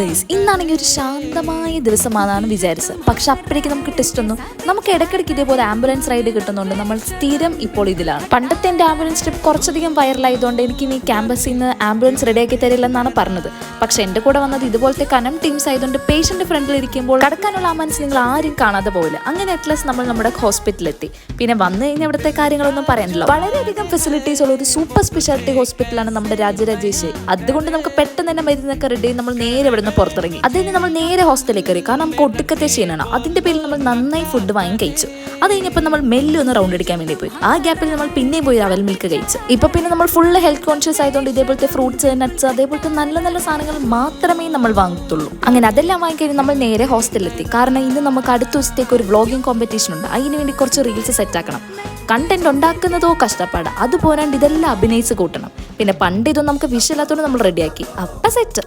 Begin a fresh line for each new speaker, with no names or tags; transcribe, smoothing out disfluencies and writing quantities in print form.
Guys, ഇന്നാണെങ്കിൽ ഒരു ശാന്തമായ ദിവസമാണെന്ന് വിചാരിച്ചത്. പക്ഷെ അപ്പോഴേക്ക് നമുക്ക് ടെസ്റ്റ് ഒന്നും നമുക്ക് ഇടയ്ക്കിടയ്ക്ക് ഇതേപോലെ ആംബുലൻസ് റൈഡ് കിട്ടുന്നുണ്ട്. നമ്മൾ സ്ഥിരം ഇപ്പോൾ ഇതിലാണ്. പണ്ടത്തെ എൻ്റെ ആംബുലൻസ് ട്രിപ്പ് കുറച്ചധികം വൈറലായതുകൊണ്ട് എനിക്ക് ഇനി ക്യാമ്പസിൽ നിന്ന് ആംബുലൻസ് റെഡിയാക്കി തരില്ലെന്നാണ് പറഞ്ഞത്. പക്ഷെ എൻ്റെ കൂടെ വന്നത് ഇതുപോലത്തെ കനം ടീംസ് ആയതുകൊണ്ട് പേഷ്യന്റ് ഫ്രണ്ടിൽ ഇരിക്കുമ്പോൾ കടക്കാനുള്ള ആംബുലൻസ് നിങ്ങൾ ആരും കാണാതെ പോവില്ല. അങ്ങനെ അറ്റ്ലീസ്റ്റ് നമ്മൾ നമ്മുടെ ഹോസ്പിറ്റലിലെത്തി. പിന്നെ വന്നു കഴിഞ്ഞാൽ ഇവിടുത്തെ കാര്യങ്ങളൊന്നും പറയാനല്ലോ. വളരെയധികം ഫെസിലിറ്റീസ് ഉള്ള ഒരു സൂപ്പർ സ്പെഷ്യാലിറ്റി ഹോസ്പിറ്റലാണ് നമ്മുടെ രാജരാജേശ്വരി. അതുകൊണ്ട് നമുക്ക് പെട്ടെന്ന് തന്നെ മരുന്നൊക്കെ റെഡി നമ്മൾ നേരെ ഇവിടെ നിന്ന് പുറത്തിറങ്ങി. അതിന് നമ്മൾ നേരെ ഹോസ്റ്റലിലേക്ക് കയറി. കാരണം നമുക്ക് ഒടുക്കത്തെ ക്ഷീണമാണ്. അതിന്റെ പേരിൽ നമ്മൾ നന്നായി ഫുഡ് വാങ്ങി കഴിച്ചു. അത് കഴിഞ്ഞപ്പോൾ നമ്മൾ മെല്ലെ ഒന്ന് റൗണ്ട് അടിക്കാൻ വേണ്ടി പോയി. ആ ഗ്യാപ്പിൽ നമ്മൾ പിന്നെയും പോയി അവൽ മിൽക്ക് കഴിച്ചു. ഇപ്പൊ പിന്നെ നമ്മൾ ഫുള്ള് ഹെൽത്ത് കോൺഷ്യസ് ആയതുകൊണ്ട് ഇതേപോലത്തെ ഫ്രൂട്ട്സ്, നട്ട്സ്, അതേപോലത്തെ നല്ല നല്ല സാധനങ്ങൾ മാത്രമേ നമ്മൾ വാങ്ങത്തുള്ളൂ. അങ്ങനെ അതെല്ലാം വാങ്ങിക്കഴിഞ്ഞ് നമ്മൾ നേരെ ഹോസ്റ്റലിലെത്തി. കാരണം ഇന്ന് നമുക്ക് അടുത്ത ദിവസത്തേക്ക് ഒരു വ്ളോഗിങ് കോമ്പറ്റീഷൻ ഉണ്ട്. അതിന് വേണ്ടി കുറച്ച് റീൽസ് സെറ്റ് ആക്കണം. കണ്ടന്റ് ഉണ്ടാക്കുന്നതോ കഷ്ടപ്പാട്, അതുപോരാണ്ട് ഇതെല്ലാം അഭിനയിച്ച് കൂട്ടണം. പിന്നെ പണ്ട് ഇതൊന്നും നമുക്ക് വിഷയമില്ലാത്തതുകൊണ്ട് നമ്മൾ റെഡിയാക്കി. അപ്പം സെറ്റ്.